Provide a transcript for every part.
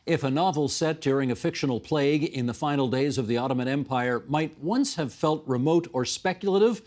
If a novel set during a fictional plague in the final days of the Ottoman Empire might once have felt remote or speculative,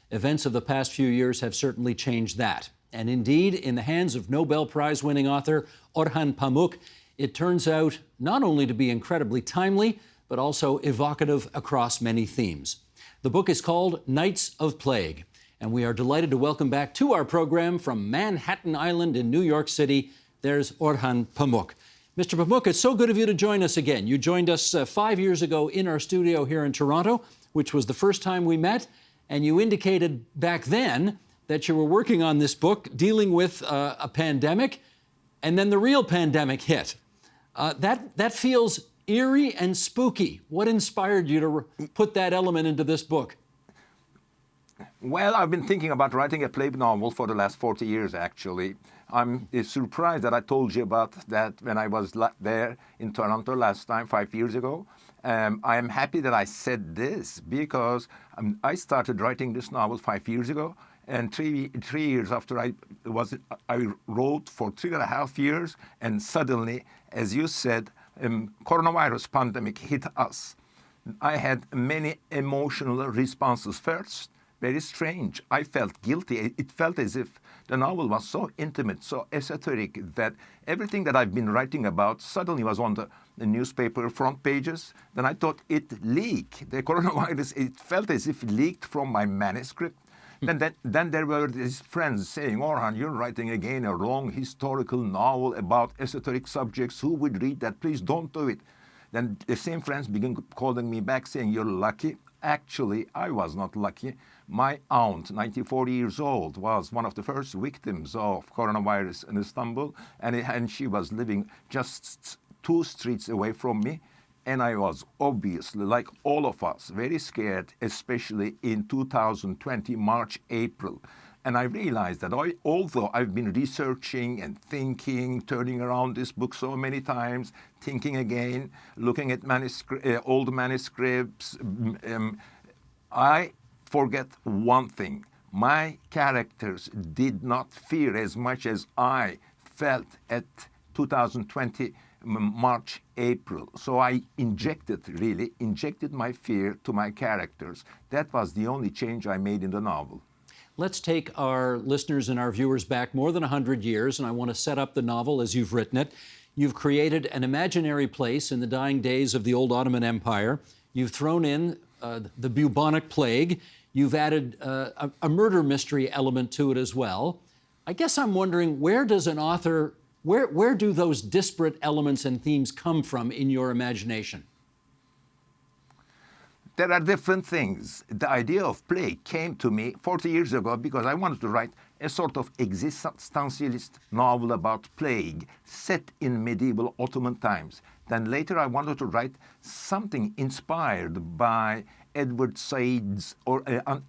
events of the past few years have certainly changed that. And indeed, in the hands of Nobel Prize-winning author Orhan Pamuk, it turns out not only to be incredibly timely, but also evocative across many themes. The book is called Nights of Plague, and we are delighted to welcome back to our program from Manhattan Island in New York City, there's Orhan Pamuk. Mr. Pamuk, it's so good of you to join us again. You joined us 5 years ago in our studio here in Toronto, which was the first time we met, and you indicated back then that you were working on this book dealing with a pandemic, and then the real pandemic hit. That feels eerie and spooky. What inspired you to put that element into this book? Well, I've been thinking about writing a plague novel for the last 40 years, actually. I'm surprised that I told you about that when I was there in Toronto last time, 5 years ago. I am happy that I said this because I started writing this novel 5 years ago, and three years after I wrote for 3.5 years, and suddenly, as you said, coronavirus pandemic hit us. I had many emotional responses. First, very strange. I felt guilty. It felt as if the novel was so intimate, so esoteric, that everything that I've been writing about suddenly was on the newspaper front pages. Then I thought it leaked. The coronavirus, it felt as if it leaked from my manuscript. Then there were these friends saying, Orhan, you're writing again a long historical novel about esoteric subjects. Who would read that? Please don't do it. Then the same friends began calling me back saying, you're lucky. Actually, I was not lucky. My aunt, 94 years old, was one of the first victims of coronavirus in Istanbul, and she was living just 2 streets away from me. And I was obviously, like all of us, very scared, especially in 2020, March, April. And I realized that although I've been researching and thinking, turning around this book so many times, thinking again, looking at old manuscripts, I forget one thing. My characters did not fear as much as I felt at 2020 March, April. So I injected my fear to my characters. That was the only change I made in the novel. Let's take our listeners and our viewers back more than 100 years, and I want to set up the novel as you've written it. You've created an imaginary place in the dying days of the old Ottoman Empire. You've thrown in the bubonic plague. You've added a murder mystery element to it as well. I guess I'm wondering, where does an author Where do those disparate elements and themes come from in your imagination? There are different things. The idea of plague came to me 40 years ago because I wanted to write a sort of existentialist novel about plague set in medieval Ottoman times. Then later I wanted to write something inspired by Edward Said's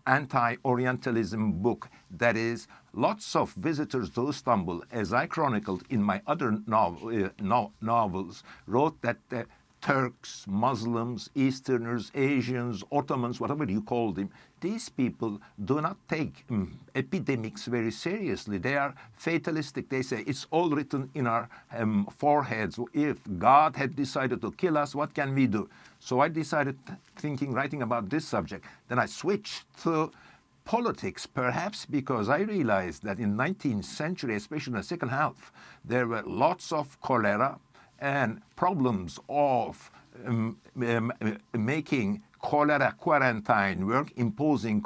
anti-Orientalism book. That is, lots of visitors to Istanbul, as I chronicled in my other novels, wrote that Turks, Muslims, Easterners, Asians, Ottomans, whatever you call them, these people do not take epidemics very seriously. They are fatalistic. They say it's all written in our foreheads. If God had decided to kill us, what can we do? So I decided writing about this subject. Then I switched to politics, perhaps because I realized that in 19th century, especially in the second half, there were lots of cholera and problems of making cholera quarantine work, imposing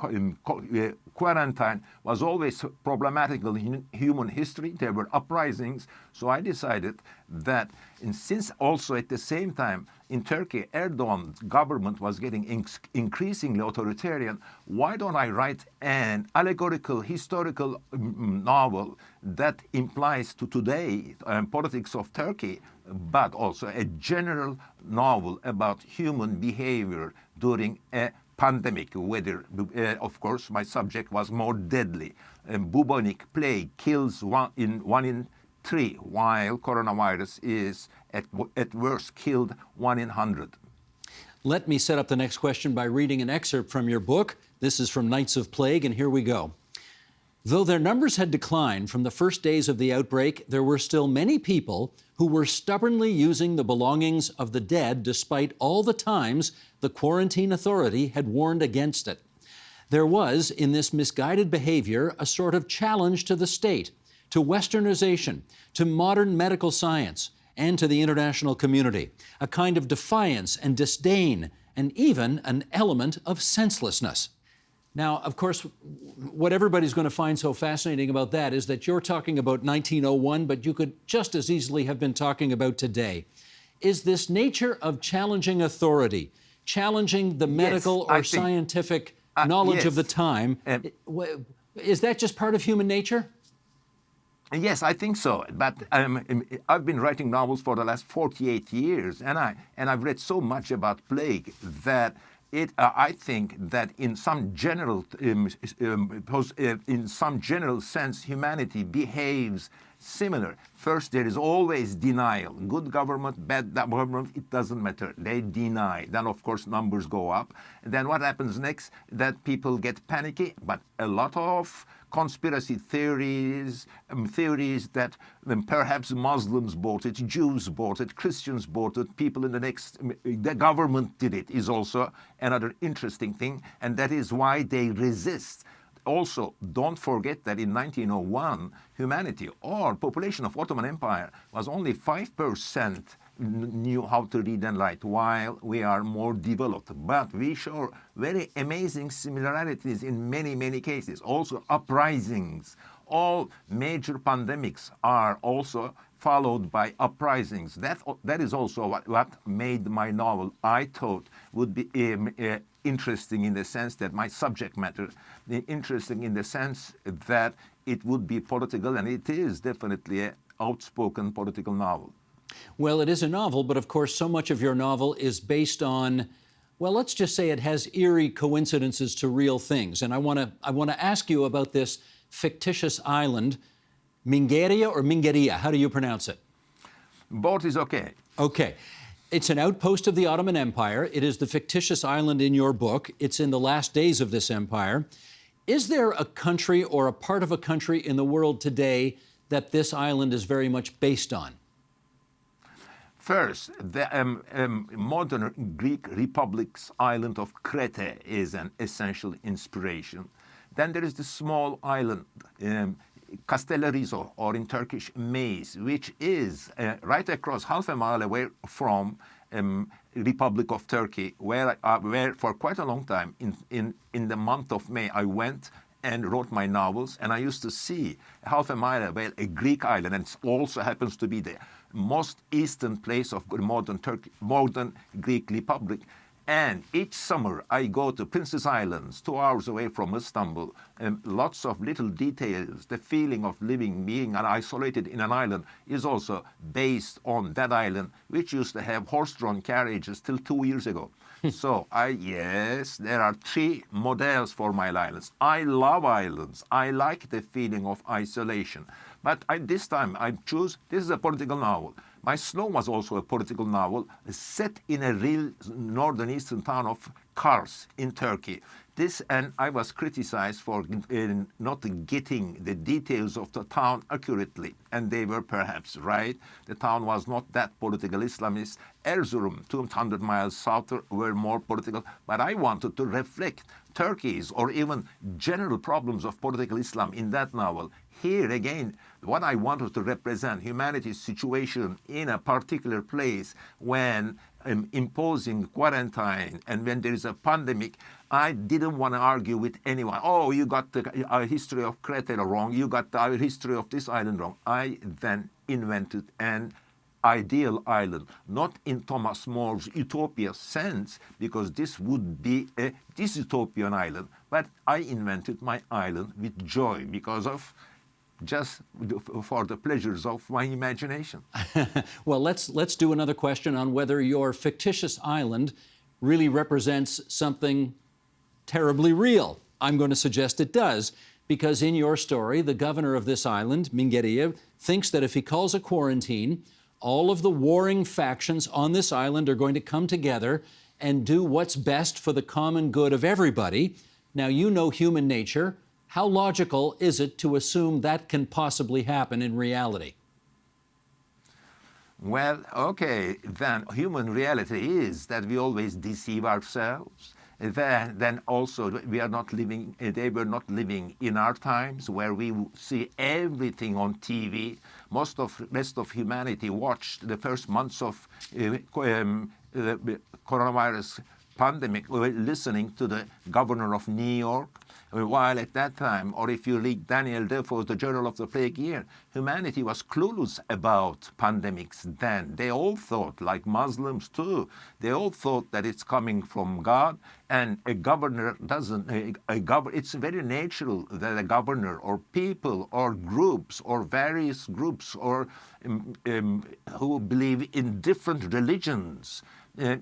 quarantine was always problematical in human history. There were uprisings. So I decided that, since also at the same time in Turkey, Erdogan's government was getting increasingly authoritarian, why don't I write an allegorical, historical novel that implies to today politics of Turkey, but also a general novel about human behavior during a pandemic, whether, of course, my subject was more deadly. Bubonic plague kills one in 3, while coronavirus is at worst killed 1 in 100. Let me set up the next question by reading an excerpt from your book. This is from Nights of Plague, and here we go. Though their numbers had declined from the first days of the outbreak, there were still many people who were stubbornly using the belongings of the dead despite all the times the quarantine authority had warned against it. There was, in this misguided behavior, a sort of challenge to the state, to westernization, to modern medical science, and to the international community, a kind of defiance and disdain, and even an element of senselessness. Now, of course, what everybody's going to find so fascinating about that is that you're talking about 1901, but you could just as easily have been talking about today. Is this nature of challenging authority, challenging the medical or scientific knowledge of the time, is that just part of human nature? Yes, I think so. But I've been writing novels for the last 48 years, and I've read so much about plague that I think that in some general sense, humanity behaves similar. First, there is always denial. Good government, bad government, it doesn't matter. They deny. Then, of course, numbers go up. And then what happens next? That people get panicky, but a lot of conspiracy theories, theories that perhaps Muslims bought it, Jews bought it, Christians bought it, people in the government did it, is also another interesting thing, and that is why they resist. Also, don't forget that in 1901, humanity or population of Ottoman Empire was only 5% knew how to read and write, while we are more developed. But we show very amazing similarities in many, many cases. Also, uprisings. All major pandemics are also followed by uprisings. That is also what made my novel, I thought, would be interesting in the sense that my subject matter, interesting in the sense that it would be political, and it is definitely an outspoken political novel. Well, it is a novel, but of course, so much of your novel is based on, well, let's just say it has eerie coincidences to real things. And I want to ask you about this fictitious island, Mingeria or Mingeria? How do you pronounce it? Both is okay. Okay. It's an outpost of the Ottoman Empire. It is the fictitious island in your book. It's in the last days of this empire. Is there a country or a part of a country in the world today that this island is very much based on? First, the modern Greek Republic's island of Crete is an essential inspiration. Then there is the small island, Castellarizo, or in Turkish, Maze, which is right across half a mile away from Republic of Turkey, where for quite a long time, in the month of May, I went and wrote my novels, and I used to see half a mile away a Greek island, and it also happens to be the most eastern place of modern Turkey, modern Greek Republic. And each summer I go to Princess Islands, 2 hours away from Istanbul, and lots of little details. The feeling of being isolated in an island is also based on that island, which used to have horse-drawn carriages till 2 years ago. So yes, there are 3 models for my islands. I love islands. I like the feeling of isolation. But this time I choose, this is a political novel. My Snow was also a political novel set in a real northern eastern town of Kars in Turkey. And I was criticized for not getting the details of the town accurately, and they were perhaps right. The town was not that political Islamist. Erzurum, 200 miles south, were more political, but I wanted to reflect Turkey's or even general problems of political Islam in that novel. Here again, what I wanted to represent, humanity's situation in a particular place when imposing quarantine and when there is a pandemic. I didn't want to argue with anyone. Oh, you got the history of Crete wrong. You got the history of this island wrong. I then invented an ideal island, not in Thomas More's utopia sense, because this would be a dystopian island, but I invented my island with joy because of just for the pleasures of my imagination. Well, let's do another question on whether your fictitious island really represents something terribly real. I'm going to suggest it does, because in your story, the governor of this island, Mingeria, thinks that if he calls a quarantine, all of the warring factions on this island are going to come together and do what's best for the common good of everybody. Now, you know human nature. How logical is it to assume that can possibly happen in reality? Well, okay, then human reality is that we always deceive ourselves. Then also we are not living, they were not living in our times where we see everything on TV. Most of the rest of humanity watched the first months of the coronavirus pandemic listening to the governor of New York. While at that time, or if you read Daniel Defoe's The Journal of the Plague Year, humanity was clueless about pandemics then. They all thought, like Muslims too, they all thought that it's coming from God, and a governor doesn't, it's very natural that a governor or people or groups or various groups or who believe in different religions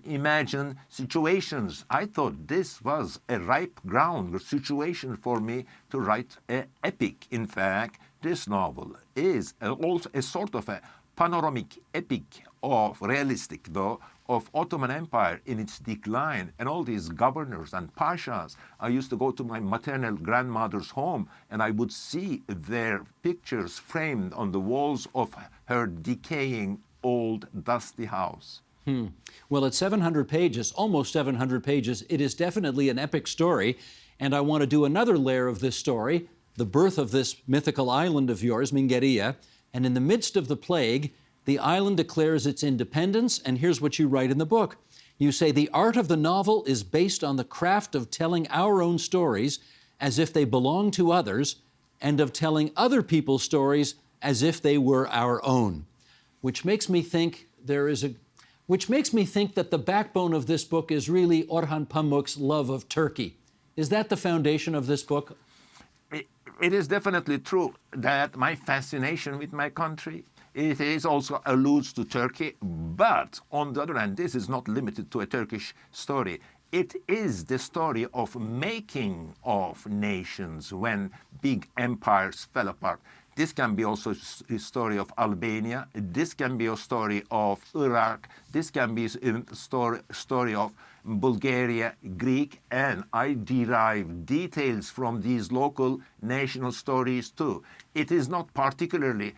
imagine situations. I thought this was a ripe ground situation for me to write an epic. In fact, this novel is also a sort of a panoramic epic of realistic, though, of Ottoman Empire in its decline and all these governors and pashas. I used to go to my maternal grandmother's home and I would see their pictures framed on the walls of her decaying old dusty house. Well, at 700 pages, almost 700 pages, it is definitely an epic story. And I want to do another layer of this story, the birth of this mythical island of yours, Mingeria. And in the midst of the plague, the island declares its independence. And here's what you write in the book. You say, the art of the novel is based on the craft of telling our own stories as if they belong to others, and of telling other people's stories as if they were our own. Which makes me think that the backbone of this book is really Orhan Pamuk's love of Turkey. Is that the foundation of this book? It is definitely true that my fascination with my country, it is also alludes to Turkey, but on the other hand, this is not limited to a Turkish story. It is the story of making of nations when big empires fell apart. This can be also a story of Albania. This can be a story of Iraq. This can be a story of Bulgaria, Greek, and I derive details from these local national stories too. It is not particularly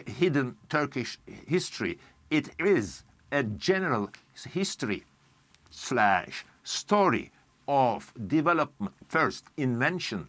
hidden Turkish history. It is a general history / story of development, first invention,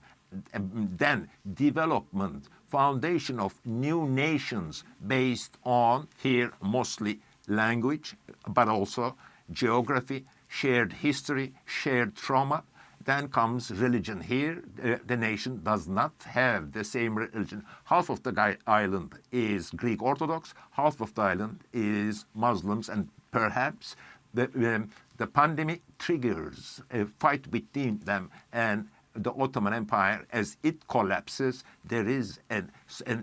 then development, foundation of new nations based on, here mostly language, but also geography, shared history, shared trauma. Then comes religion. Here, the nation does not have the same religion. Half of the island is Greek Orthodox, half of the island is Muslims, and perhaps the pandemic triggers a fight between them, and the Ottoman Empire, as it collapses, there is an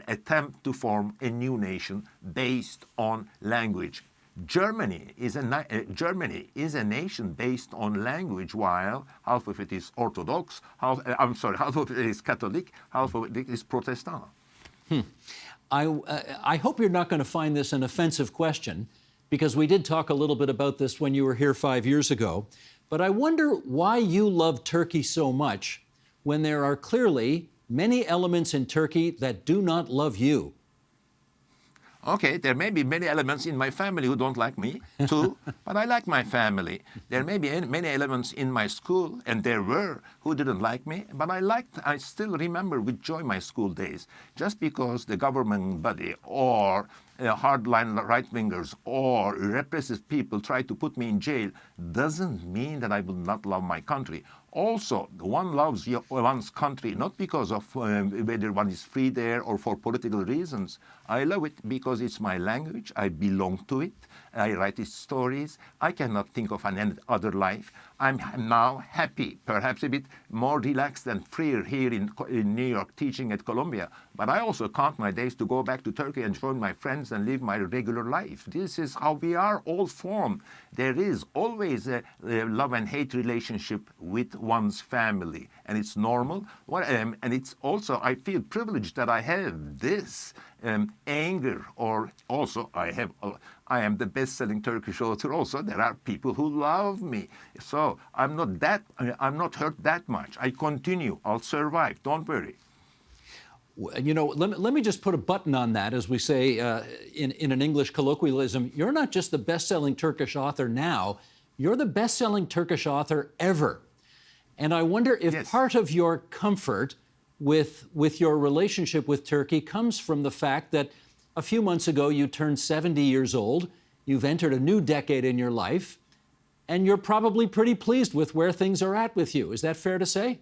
attempt to form a new nation based on language. Germany is a nation based on language, while half of it is Orthodox, half of it is Catholic, half of it is Protestant. I hope you're not going to find this an offensive question, because we did talk a little bit about this when you were here 5 years ago. But I wonder why you love Turkey so much when there are clearly many elements in Turkey that do not love you. Okay, there may be many elements in my family who don't like me, too, but I like my family. There may be many elements in my school, and there were, who didn't like me, but I still remember with joy my school days. Just because the government body or hardline right-wingers or repressive people try to put me in jail doesn't mean that I will not love my country. Also, one loves one's country not because of whether one is free there or for political reasons. I love it because it's my language. I belong to it. I write its stories. I cannot think of any other life. I'm now happy, perhaps a bit more relaxed and freer here in New York teaching at Columbia. but I also count my days to go back to Turkey and join my friends and live my regular life. This is how we are all formed. There is always a love and hate relationship with one's family, and it's normal. And it's also, I feel privileged that I have this anger, or also I am the best-selling Turkish author. Also, there are people who love me, so I'm not hurt that much. I continue. I'll survive. Don't worry. You know, let me just put a button on that, as we say in an English colloquialism. You're not just the best-selling Turkish author now, you're the best-selling Turkish author ever. And I wonder if Yes. part of your comfort with your relationship with Turkey comes from the fact that a few months ago you turned 70 years old, you've entered a new decade in your life, and you're probably pretty pleased with where things are at with you. Is that fair to say?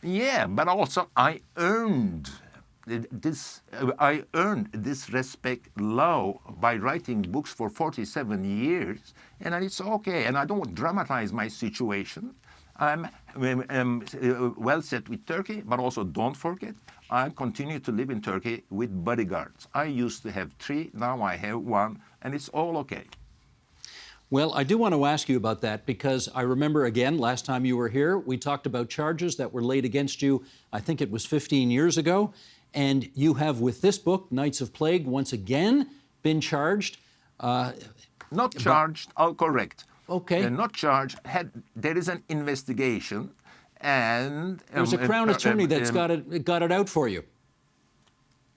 Yeah, but also I earned this respect, love, by writing books for 47 years, and it's okay. And I don't dramatize my situation. I'm well set with Turkey, but also don't forget, I continue to live in Turkey with bodyguards. I used to have 3, now I have 1, and it's all okay. Well, I do want to ask you about that, because I remember, again, last time you were here, we talked about charges that were laid against you, I think it was 15 years ago, and you have, with this book, Nights of Plague, once again been charged. Not charged, I'll correct. Okay. Not charged. There is an investigation, and There's a Crown attorney that's got it out for you.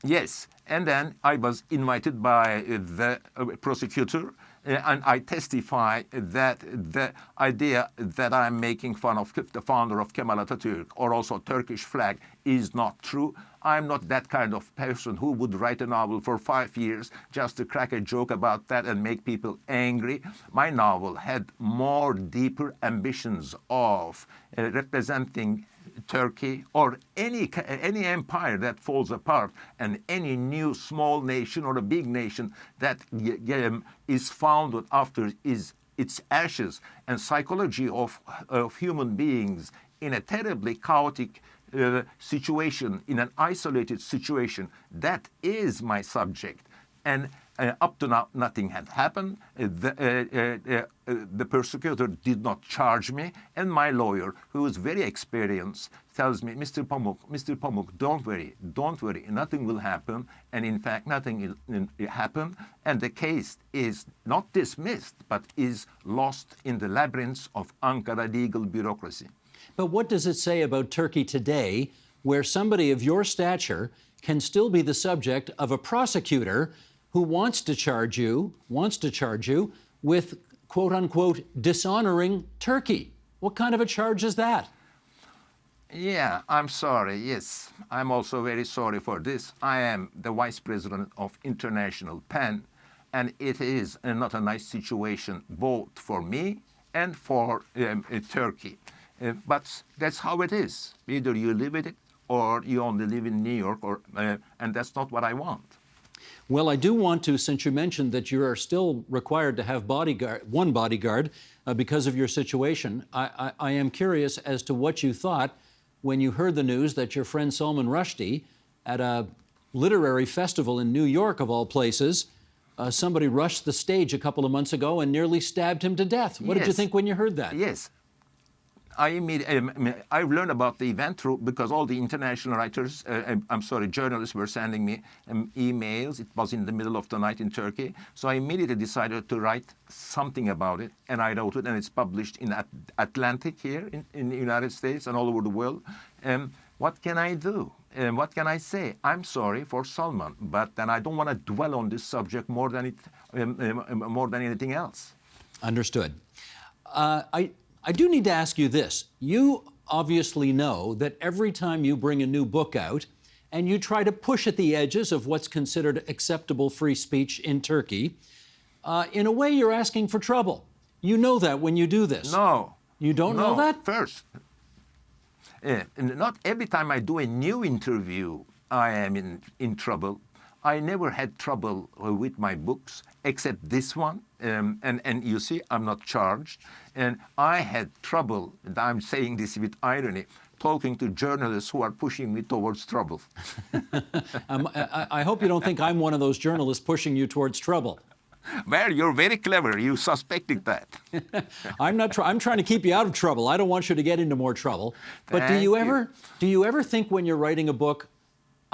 Yes, and then I was invited by the prosecutor, and I testify that the idea that I'm making fun of the founder of Kemal Atatürk, or also Turkish flag, is not true. I'm not that kind of person who would write a novel for 5 years just to crack a joke about that and make people angry. My novel had more deeper ambitions of representing Turkey, or any empire that falls apart, and any new small nation or a big nation that is founded after its ashes, and psychology of human beings in a terribly chaotic situation, in an isolated situation. That is my subject. And up to now, nothing had happened. The persecutor did not charge me, and my lawyer, who is very experienced, tells me, Mr. Pamuk, don't worry, nothing will happen. And in fact, nothing happened, and the case is not dismissed, but is lost in the labyrinths of Ankara legal bureaucracy. But what does it say about Turkey today, where somebody of your stature can still be the subject of a prosecutor who wants to charge you with, quote unquote, dishonoring Turkey? What kind of a charge is that? Yeah, I'm sorry. Yes, I'm also very sorry for this. I am the vice president of International PEN, and it is not a nice situation both for me and for Turkey. But that's how it is. Either you live with it, or you only live in New York, and that's not what I want. Well, I do want to, since you mentioned that you are still required to have one bodyguard because of your situation, I am curious as to what you thought when you heard the news that your friend Salman Rushdie, at a literary festival in New York, of all places, somebody rushed the stage a couple of months ago and nearly stabbed him to death. What did you think when you heard that? Yes. I've learned about the event because all the international writers, journalists were sending me emails. It was in the middle of the night in Turkey. So I immediately decided to write something about it. And I wrote it, and it's published in Atlantic here in the United States and all over the world. What can I do? What can I say? I'm sorry for Salman, but then I don't want to dwell on this subject more than anything else. Understood. I do need to ask you this. You obviously know that every time you bring a new book out and you try to push at the edges of what's considered acceptable free speech in Turkey, in a way you're asking for trouble. You know that when you do this. No. You don't know that? First, not every time I do a new interview, I am in trouble. I never had trouble with my books, except this one. And you see, I'm not charged. And I had trouble, and I'm saying this with irony, talking to journalists who are pushing me towards trouble. I hope you don't think I'm one of those journalists pushing you towards trouble. Well, you're very clever. You suspected that. I'm not. I'm trying to keep you out of trouble. I don't want you to get into more trouble. But do you ever think when you're writing a book,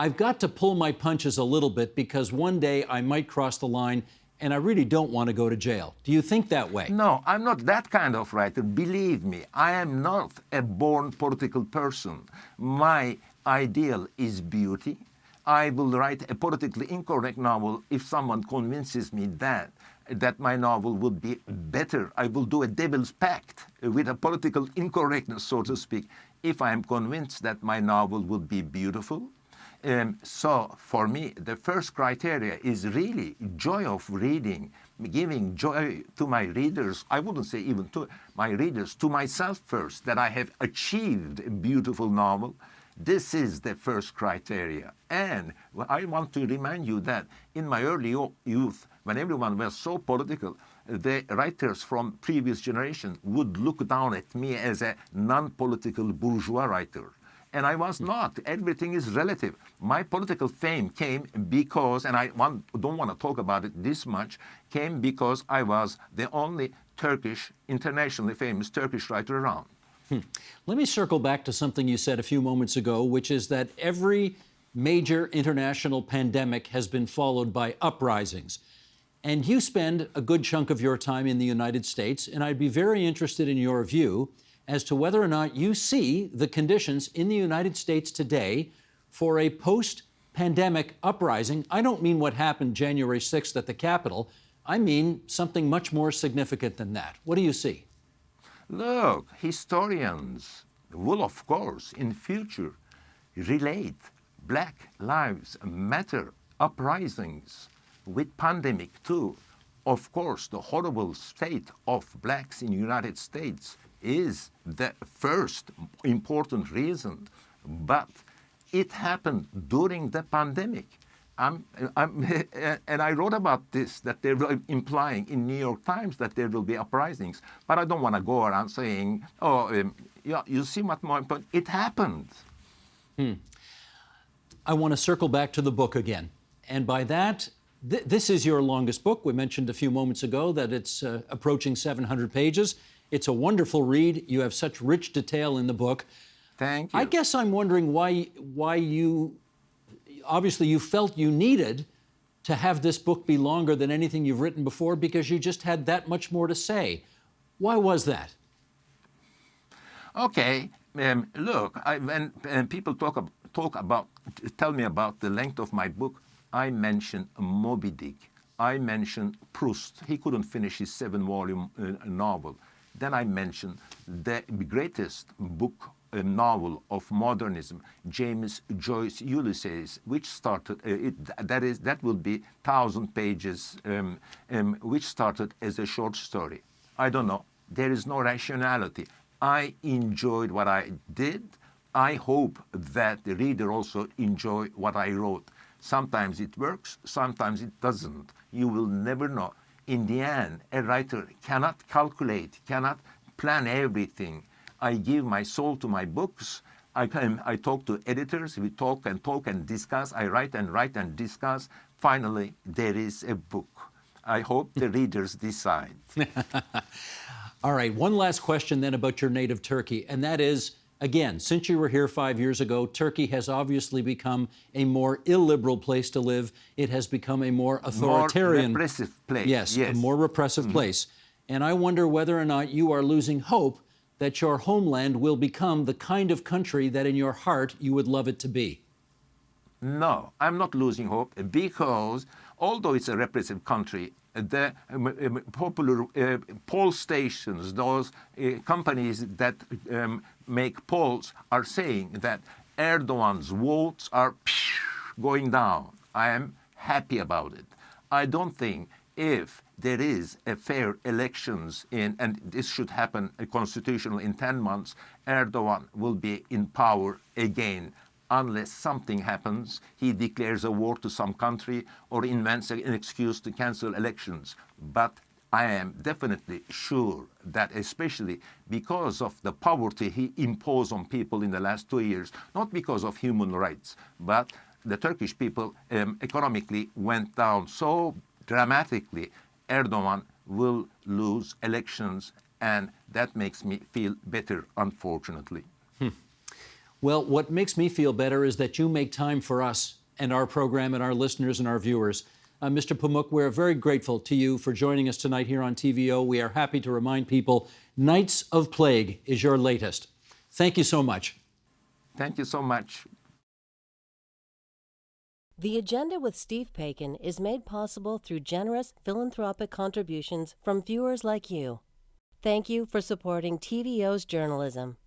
I've got to pull my punches a little bit because one day I might cross the line and I really don't want to go to jail? Do you think that way? No, I'm not that kind of writer. Believe me, I am not a born political person. My ideal is beauty. I will write a politically incorrect novel if someone convinces me that my novel would be better. I will do a devil's pact with a political incorrectness, so to speak, if I am convinced that my novel would be beautiful. So for me, the first criteria is really joy of reading, giving joy to my readers. I wouldn't say even to my readers, to myself first, that I have achieved a beautiful novel. This is the first criteria. And I want to remind you that in my early youth, when everyone was so political, the writers from previous generation would look down at me as a non-political bourgeois writer. And I was not. Everything is relative. My political fame came because, and I don't want to talk about it this much, came because I was the only Turkish, internationally famous Turkish writer around. Let me circle back to something you said a few moments ago, which is that every major international pandemic has been followed by uprisings. And you spend a good chunk of your time in the United States, and I'd be very interested in your view as to whether or not you see the conditions in the United States today for a post-pandemic uprising. I don't mean what happened January 6th at the Capitol. I mean something much more significant than that. What do you see? Look, historians will, of course, in future relate Black Lives Matter uprisings with pandemic too. Of course, the horrible state of blacks in the United States is the first important reason, but it happened during the pandemic. And I wrote about this, that they were implying in New York Times that there will be uprisings, but I don't want to go around saying, yeah, you see what more important, it happened. I want to circle back to the book again. And by that, this is your longest book. We mentioned a few moments ago that it's approaching 700 pages. It's a wonderful read. You have such rich detail in the book. Thank you. I guess I'm wondering why you, obviously you felt you needed to have this book be longer than anything you've written before because you just had that much more to say. Why was that? Okay, look, when people tell me about the length of my book, I mention Moby Dick. I mention Proust. He couldn't finish his 7-volume novel. Then I mentioned the greatest book, novel of modernism, James Joyce Ulysses, which started, that will be 1,000 pages, which started as a short story. I don't know. There is no rationality. I enjoyed what I did. I hope that the reader also enjoy what I wrote. Sometimes it works, sometimes it doesn't. You will never know. In the end, a writer cannot calculate, cannot plan everything. I give my soul to my books. I talk to editors. We talk and discuss. I write and discuss. Finally, there is a book. I hope the readers decide. All right, one last question then about your native Turkey, and that is, again, since you were here 5 years ago, Turkey has obviously become a more illiberal place to live. It has become a more authoritarian, more repressive place. Yes, a more repressive place. And I wonder whether or not you are losing hope that your homeland will become the kind of country that in your heart you would love it to be. No, I'm not losing hope because although it's a repressive country, the popular poll stations, those companies that make polls are saying that Erdogan's votes are going down. I am happy about it. I don't think if there is a fair elections and this should happen constitutional in 10 months, Erdogan will be in power again. Unless something happens, he declares a war to some country or invents an excuse to cancel elections. But I am definitely sure that especially because of the poverty he imposed on people in the last 2 years, not because of human rights, but the Turkish people economically went down so dramatically, Erdogan will lose elections, and that makes me feel better, unfortunately. Well, what makes me feel better is that you make time for us and our program and our listeners and our viewers. Mr. Pamuk, we're very grateful to you for joining us tonight here on TVO. We are happy to remind people Nights of Plague is your latest. Thank you so much. Thank you so much. The Agenda with Steve Paikin is made possible through generous philanthropic contributions from viewers like you. Thank you for supporting TVO's journalism.